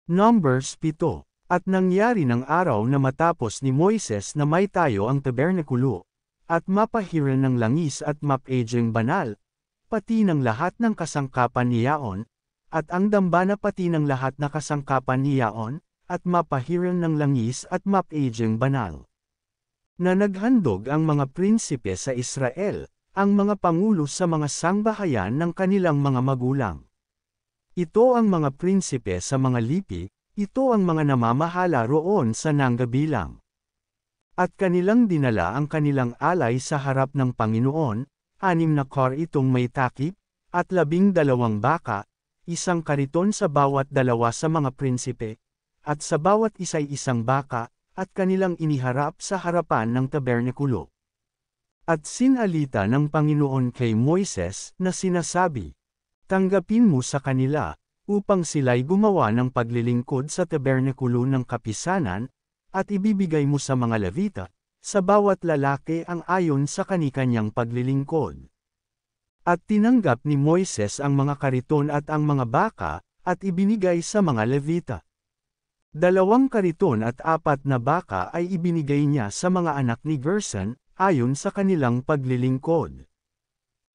Numbers 7. At nangyari ng araw na matapos ni Moises na may tayo ang tabernakulo, at mapahiran ng langis at mapaging banal, pati ng lahat ng kasangkapan niyaon, at ang dambana pati ng lahat na kasangkapan niyaon, at mapahiran ng langis at mapaging banal. Na naghandog ang mga prinsipe sa Israel, ang mga pangulo sa mga sangbahayan ng kanilang mga magulang. Ito ang mga prinsipe sa mga lipi, ito ang mga namamahala roon sa nanggabilang. At kanilang dinala ang kanilang alay sa harap ng Panginoon, 6 na kor itong may takip, at 12 baka, isang kariton sa bawat dalawa sa mga prinsipe, at sa bawat isa'y isang baka, at kanilang iniharap sa harapan ng tabernakulo. At sinalita ng Panginoon kay Moises na sinasabi, tanggapin mo sa kanila, upang sila'y gumawa ng paglilingkod sa tabernakulo ng kapisanan, at ibibigay mo sa mga Levita, sa bawat lalaki ang ayon sa kani-kanyang paglilingkod. At tinanggap ni Moises ang mga kariton at ang mga baka, at ibinigay sa mga Levita. 2 kariton at 4 na baka ay ibinigay niya sa mga anak ni Gerson, ayon sa kanilang paglilingkod.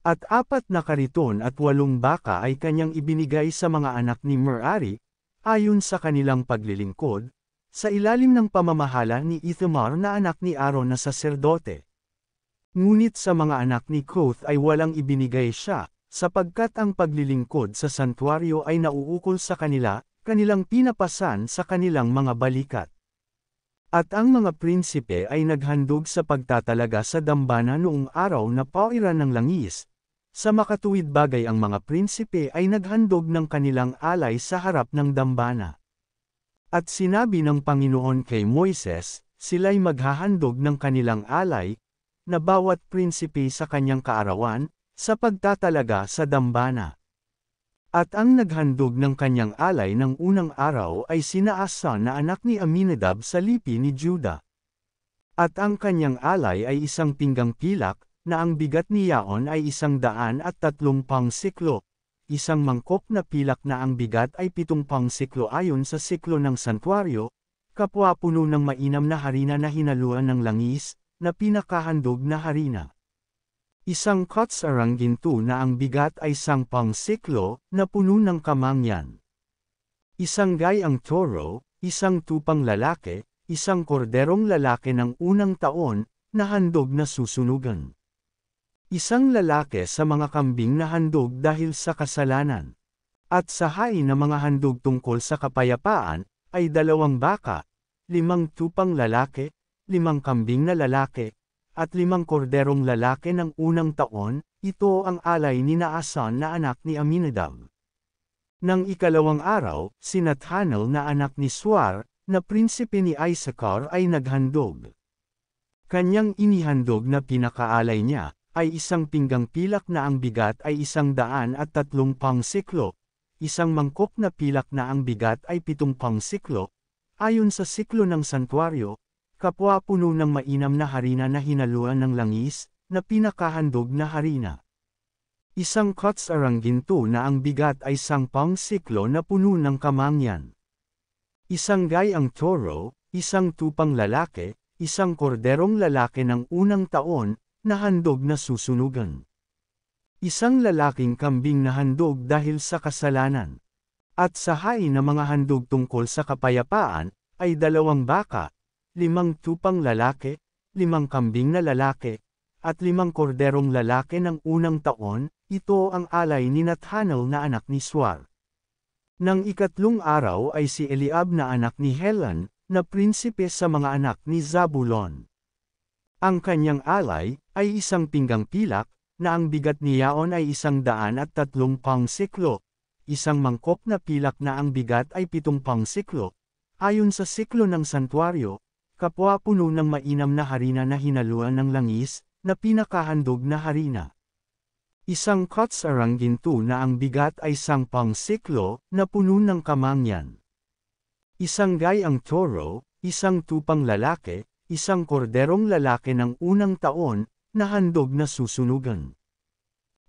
At 4 na kariton at 8 baka ay kanyang ibinigay sa mga anak ni Merari, ayon sa kanilang paglilingkod, sa ilalim ng pamamahala ni Ithamar na anak ni Aaron na saserdote. Ngunit sa mga anak ni Koth ay walang ibinigay siya, sapagkat ang paglilingkod sa santuaryo ay nauukol sa kanila, kanilang pinapasan sa kanilang mga balikat. At ang mga prinsipe ay naghandog sa pagtatalaga sa dambana noong araw na pauwiran ng langis. Sa makatuwid bagay ang mga prinsipe ay naghandog ng kanilang alay sa harap ng dambana. At sinabi ng Panginoon kay Moises, sila'y maghahandog ng kanilang alay, na bawat prinsipe sa kanyang kaarawan, sa pagtatalaga sa dambana. At ang naghandog ng kanyang alay ng unang araw ay sina Asa na anak ni Aminadab sa lipi ni Juda. At ang kanyang alay ay isang pinggang pilak, na ang bigat niyaon ay 130 siklo, isang mangkok na pilak na ang bigat ay 70 siklo ayon sa siklo ng santuaryo, kapwa puno ng mainam na harina na hinaluan ng langis, na pinakahandog na harina. Isang kotsarang ginto na ang bigat ay 10 siklo, na puno ng kamangyan. Isang gayang toro, isang tupang lalaki, isang korderong lalaki ng unang taon, na handog na susunugan. Isang lalaki sa mga kambing na handog dahil sa kasalanan. At sa hain na mga handog tungkol sa kapayapaan, ay 2 baka, 5 tupang lalaki, 5 kambing na lalaki, at 5 korderong lalaki ng unang taon, ito ang alay ni Naason na anak ni Aminadab. Nang ikalawang araw, si Nathanel na anak ni Suar, na prinsipe ni Issachar ay naghandog. Kanyang inihandog na pinakaalay niya, ay isang pinggang pilak na ang bigat ay 130 siklo, isang mangkok na pilak na ang bigat ay 70 siklo, ayon sa siklo ng santuaryo, kapwa puno ng mainam na harina na hinaluan ng langis, na pinakahandog na harina. Isang kotsarang ginto na ang bigat ay 10 siklo na puno ng kamangyan. Isang gayang toro, isang tupang lalaki, isang korderong lalaki ng unang taon, na handog na susunugan. Isang lalaking kambing na handog dahil sa kasalanan. At sa hain na mga handog tungkol sa kapayapaan, ay 2 baka, 5 tupang lalaki, 5 kambing na lalaki, at 5 korderong lalaki ng unang taon, ito ang alay ni Nathanel na anak ni Suar. Nang ikatlong araw ay si Eliab na anak ni Helon, na prinsipe sa mga anak ni Zabulon. Ang kanyang alay, ay isang pinggang pilak, na ang bigat niyaon ay 130 siklo, isang mangkok na pilak na ang bigat ay 70 siklo, ayon sa siklo ng santuaryo, kapwa puno ng mainam na harina na hinaluan ng langis, na pinakahandog na harina. Isang kotsarang ginto na ang bigat ay 10 siklo, na puno ng kamangyan. Isang gayang toro, isang tupang lalaki, isang korderong lalaki ng unang taon, na handog na susunugan.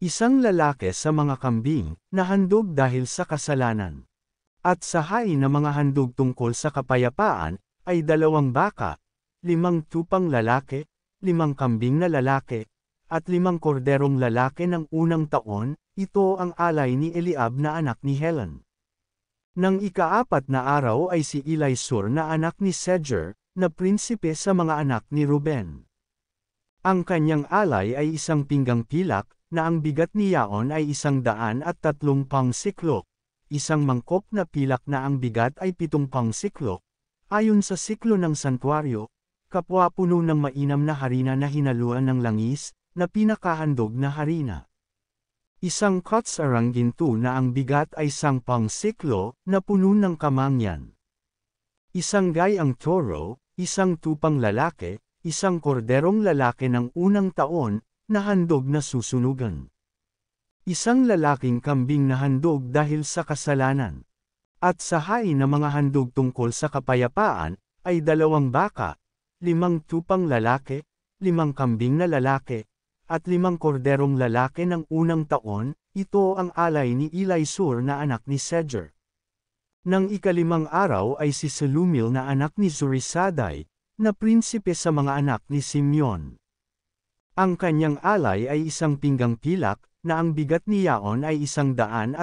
Isang lalaki sa mga kambing, na handog dahil sa kasalanan. At sa hain na mga handog tungkol sa kapayapaan, ay 2 baka, 5 tupang lalaki, 5 kambing na lalaki, at 5 korderong lalaki ng unang taon. Ito ang alay ni Eliab na anak ni Helon. Nang ika-4 na araw ay si Elisur na anak ni Sejer, na prinsipe sa mga anak ni Ruben. Ang kanyang alay ay 1 pinggang pilak, na ang bigat niyaon ay 130 siklok, 1 mangkok na pilak na ang bigat ay 7 siklok, ayon sa siklo ng santuaryo, kapwa puno ng mainam na harina na hinaluan ng langis, na pinakahandog na harina. 1 kotsarang ginto na ang bigat ay 10 siklo, na puno ng kamangyan. 1 gayang toro, 1 tupang lalaki, 1 korderong lalaki ng unang taon, na handog na susunugan. 1 lalaking kambing na handog dahil sa kasalanan. At sa hain na mga handog tungkol sa kapayapaan, ay 2 baka, 5 tupang lalaki, 5 kambing na lalaki, at 5 korderong lalaki ng unang taon. Ito ang alay ni Elisur na anak ni Sejer. Nang ika-5 araw ay si Selumil na anak ni Zurisadai, na prinsipe sa mga anak ni Simeon. Ang kanyang alay ay 1 pinggang pilak, na ang bigat niyaon ay 130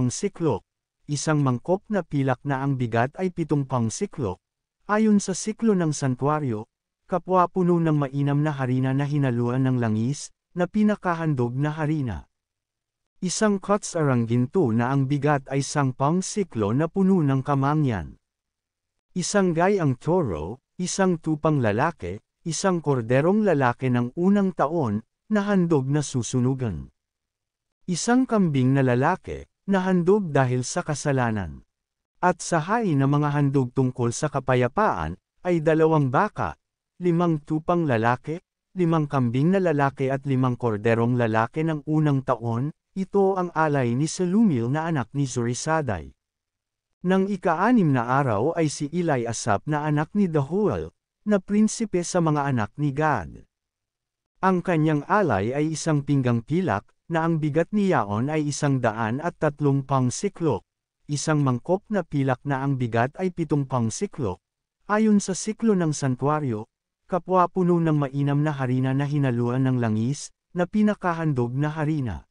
siklok, 1 mangkok na pilak na ang bigat ay 7 siklok, ayon sa siklo ng santuaryo, kapwa puno ng mainam na harina na hinaluan ng langis, na pinakahandog na harina. 1 kotsarang ginto na ang bigat ay 10 siklo na puno ng kamangyan. 1 gayang toro, 1 tupang lalaki, 1 korderong lalaki ng unang taon, na handog na susunugan. 1 kambing na lalaki, na handog dahil sa kasalanan. At sa hain na mga handog tungkol sa kapayapaan, ay 2 baka, 5 tupang lalaki, 5 kambing na lalaki at 5 korderong lalaki ng unang taon. Ito ang alay ni Selumil na anak ni Zurisadai. Nang ika-6 na araw ay si Eliasap na anak ni Dahuel, na prinsipe sa mga anak ni Gad. Ang kanyang alay ay 1 pinggang pilak, na ang bigat niyaon ay 130 siklok, 1 mangkok na pilak na ang bigat ay 7 siklok, ayon sa siklo ng santuaryo, kapwa puno ng mainam na harina na hinaluan ng langis, na pinakahandog na harina.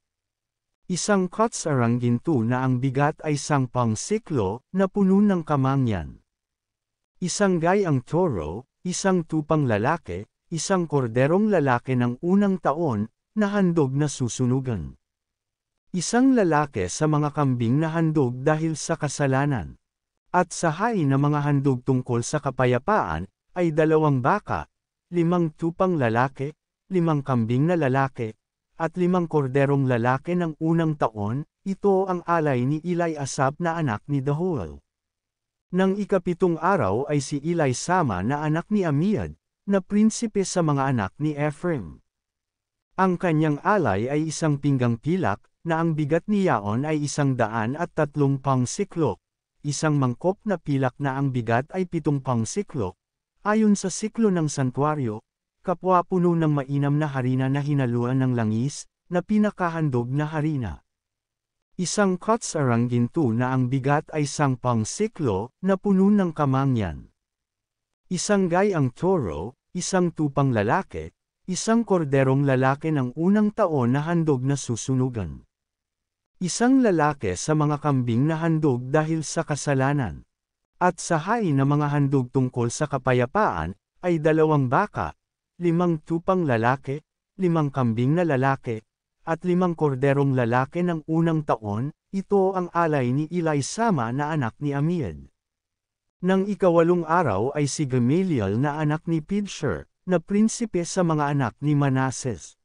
1 kotsarang ginto na ang bigat ay 10 siklo, na puno ng kamangyan. 1 gayang toro, 1 tupang lalaki, 1 korderong lalaki ng unang taon, na handog na susunugan. 1 lalaki sa mga kambing na handog dahil sa kasalanan. At sa hain na mga handog tungkol sa kapayapaan, ay 2 baka, 5 tupang lalaki, 5 kambing na lalaki, at 5 korderong lalaki ng unang taon. Ito ang alay ni Eliasap na anak ni Dahuel. Nang ika-7 araw ay si Elisama na anak ni Amiad, na prinsipe sa mga anak ni Ephraim. Ang kanyang alay ay 1 pinggang pilak, na ang bigat niyaon ay 130 siklok, 1 mangkok na pilak na ang bigat ay 7 siklok, ayon sa siklo ng santuaryo, kapwa puno ng mainam na harina na hinaluan ng langis, na pinakahandog na harina. 1 kotsarang ginto na ang bigat ay 10 siklo, na puno ng kamangyan. 1 gayang toro, 1 tupang lalaki, 1 korderong lalaki ng unang taon na handog na susunugan. 1 lalaki sa mga kambing na handog dahil sa kasalanan. At sa hain na mga handog tungkol sa kapayapaan, ay 2 baka, 5 tupang lalaki, 5 kambing na lalaki, at 5 korderong lalaki ng unang taon. Ito ang alay ni Elisama na anak ni Amiad. Nang ika-8 araw ay si Gamaliel na anak ni Pidshur, na prinsipe sa mga anak ni Manases.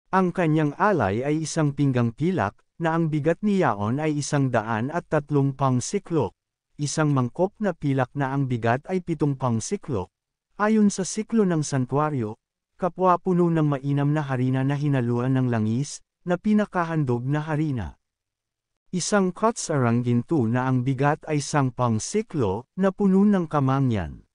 Ang kanyang alay ay 1 pinggang pilak, na ang bigat niyaon ay 130 siklok, 1 mangkok na pilak na ang bigat ay 7 siklok, ayon sa siklo ng santuaryo, kapwa puno ng mainam na harina na hinaluan ng langis, na pinakahandog na harina. 1 kotsarang ginto na ang bigat ay 10 siklo, na puno ng kamangyan.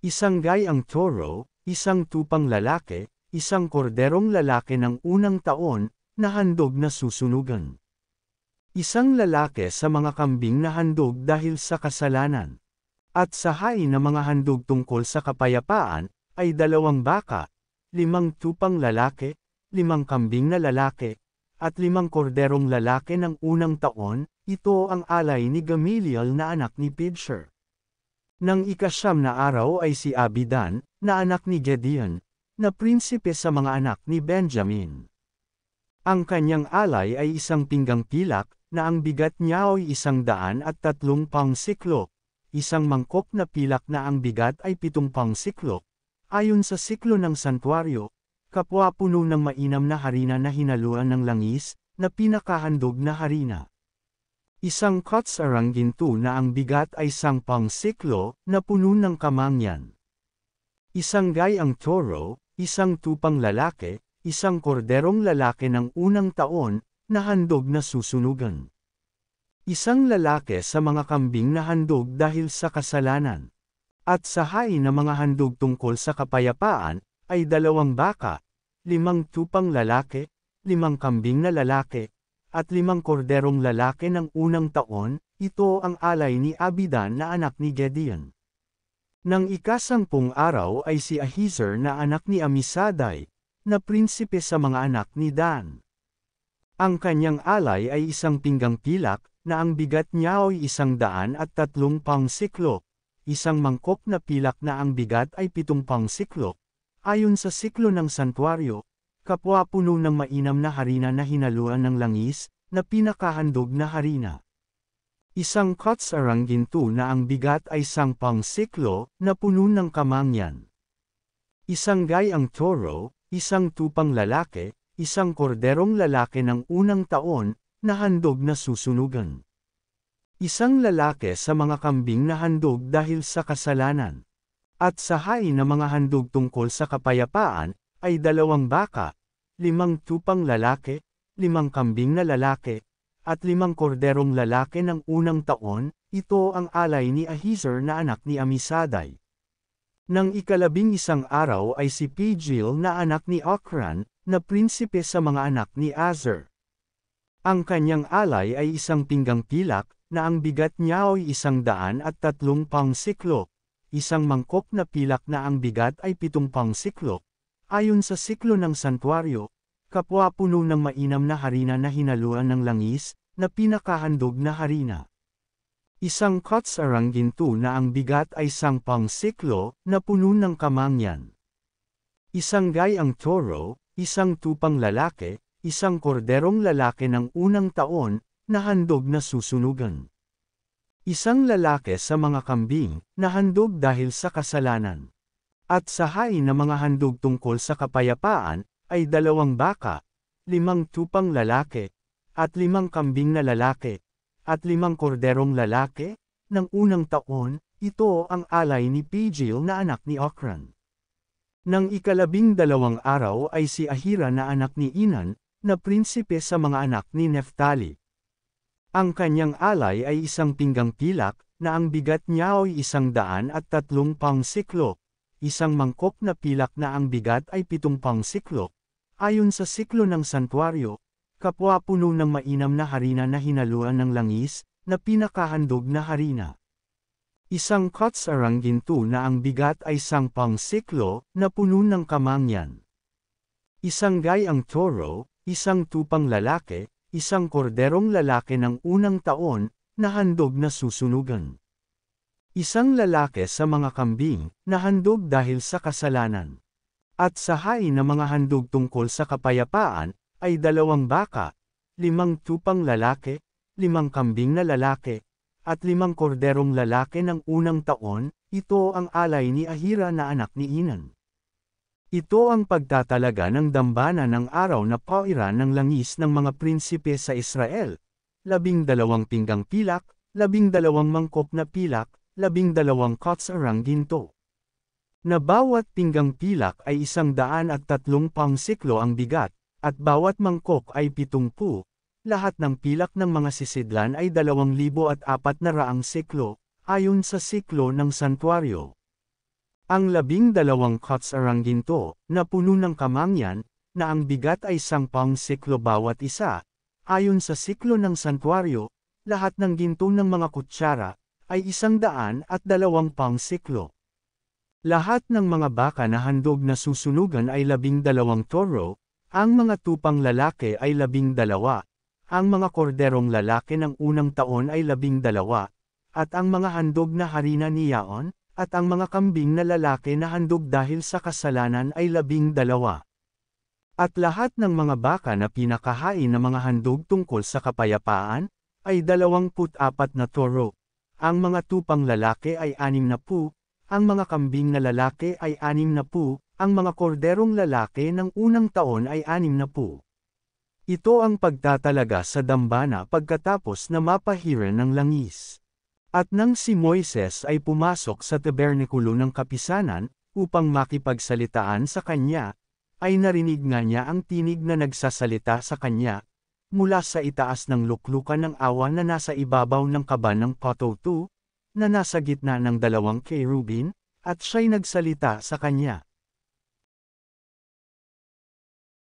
1 gayang toro, 1 tupang lalaki, 1 korderong lalaki ng unang taon, na handog na susunugan. Isang lalaki sa mga kambing na handog dahil sa kasalanan. At sa hain na mga handog tungkol sa kapayapaan, ay 2 baka, 5 tupang lalaki, 5 kambing na lalaki, at 5 korderong lalaki ng unang taon. Ito ang alay ni Gamaliel na anak ni Pedshur. Nang 9 na araw ay si Abidan, na anak ni Gideon, na prinsipe sa mga anak ni Benjamin. Ang kanyang alay ay 1 pinggang pilak, na ang bigat niya ay 130 siklo, 1 mangkok na pilak na ang bigat ay 70 siklo, ayon sa siklo ng santuaryo, kapwa puno ng mainam na harina na hinaluan ng langis, na pinakahandog na harina. 1 kotsarang ginto na ang bigat ay 10 siklo, na puno ng kamangyan. 1 gayang toro, 1 tupang lalaki, 1 korderong lalaki ng unang taon, na handog na susunugan. 1 lalaki sa mga kambing na handog dahil sa kasalanan. At sa hain na mga handog tungkol sa kapayapaan, ay 2 baka, 5 tupang lalaki, 5 kambing na lalaki, at 5 korderong lalaki ng unang taon. Ito ang alay ni Abidan na anak ni Gideon. Nang 10 araw ay si Ahiezer na anak ni Amisadai, na prinsipe sa mga anak ni Dan. Ang kanyang alay ay 1 pinggang pilak, na ang bigat niya ay 130 siklo, 1 mangkok na pilak na ang bigat ay 70 siklo, ayon sa siklo ng santuaryo, kapwa puno ng mainam na harina na hinaluan ng langis, na pinakahandog na harina. 1 kotsarang ginto na ang bigat ay 10 siklo, na puno ng kamangyan. 1 gayang toro, 1 tupang lalaki, 1 korderong lalaki ng unang taon, na handog na susunugan. 1 lalaki sa mga kambing na handog dahil sa kasalanan. At sa hain na mga handog tungkol sa kapayapaan, ay 2 baka, 5 tupang lalaki, 5 kambing na lalaki, at 5 korderong lalaki ng unang taon. Ito ang alay ni Ahiezer na anak ni Amisadai. Nang 11 araw ay si Pagiel na anak ni Ocran, na prinsipe sa mga anak ni Azer. Ang kanyang alay ay 1 pinggang pilak, na ang bigat niya ay 130 siklo, 1 mangkok na pilak na ang bigat ay 70 siklo, ayon sa siklo ng santuaryo, kapwa puno ng mainam na harina na hinaluan ng langis, na pinakahandog na harina. 1 kotsarang ginto na ang bigat ay 10 siklo, na puno ng kamangyan. 1 gayang toro, 1 tupang lalaki, 1 korderong lalaki ng unang taon, na handog na susunugan. 1 lalaki sa mga kambing, na handog dahil sa kasalanan. At sa hain na mga handog tungkol sa kapayapaan, ay 2 baka, 5 tupang lalaki, at 5 kambing na lalaki, at 5 korderong lalaki, ng unang taon. Ito ang alay ni Pagiel na anak ni Ocran. Nang 12 araw ay si Ahira na anak ni Enan, na prinsipe sa mga anak ni Neftali. Ang kanyang alay ay 1 pinggang pilak, na ang bigat niya ay 130 siklo, 1 mangkok na pilak na ang bigat ay 70 siklo, ayon sa siklo ng santuaryo, kapwa puno ng mainam na harina na hinaluan ng langis, na pinakahandog na harina. 1 kotsarang ginto na ang bigat ay 10 siklo, na puno ng kamangyan. 1 gayang toro, 1 tupang lalaki, 1 korderong lalaki ng unang taon, na handog na susunugan. 1 lalaki sa mga kambing, na handog dahil sa kasalanan. At sa hain na mga handog tungkol sa kapayapaan, ay 2 baka, 5 tupang lalaki, 5 kambing na lalaki, at 5 korderong lalaki ng unang taon. Ito ang alay ni Ahira na anak ni Enan. Ito ang pagtatalaga ng dambana ng araw na pauwiran ng langis ng mga prinsipe sa Israel. 12 pinggang pilak, 12 mangkok na pilak, 12 kotsarang ginto. Na bawat pinggang pilak ay 130 siklo ang bigat, at bawat mangkok ay 70. Lahat ng pilak ng mga sisidlan ay 2,400 siklo, ayon sa siklo ng santuaryo. Ang 12 kotsarang ginto, na puno ng kamangyan, na ang bigat ay 10 siklo bawat isa, Ayon sa siklo ng santuario, lahat ng ginto ng mga kutsara ay 120 siklo. Lahat ng mga baka na handog na susunugan ay 12 toro, ang mga tupang lalaki ay 12, ang mga korderong lalaki ng unang taon ay 12, at ang mga handog na harina ni Yaon, at ang mga kambing na lalaki na handog dahil sa kasalanan ay 12. At lahat ng mga baka na pinakahain ng mga handog tungkol sa kapayapaan, ay 24 na toro. Ang mga tupang lalaki ay 60, ang mga kambing na lalaki ay 60, ang mga korderong lalaki ng unang taon ay 60. Ito ang pagtatalaga sa dambana pagkatapos na mapahiran ng langis. At nang si Moises ay pumasok sa tabernakulo ng kapisanan, upang makipagsalitaan sa kanya, ay narinig nga niya ang tinig na nagsasalita sa kanya, mula sa itaas ng luklukan ng awan na nasa ibabaw ng kaban ng Pototo, na nasa gitna ng 2 kerubin, at siya'y nagsalita sa kanya.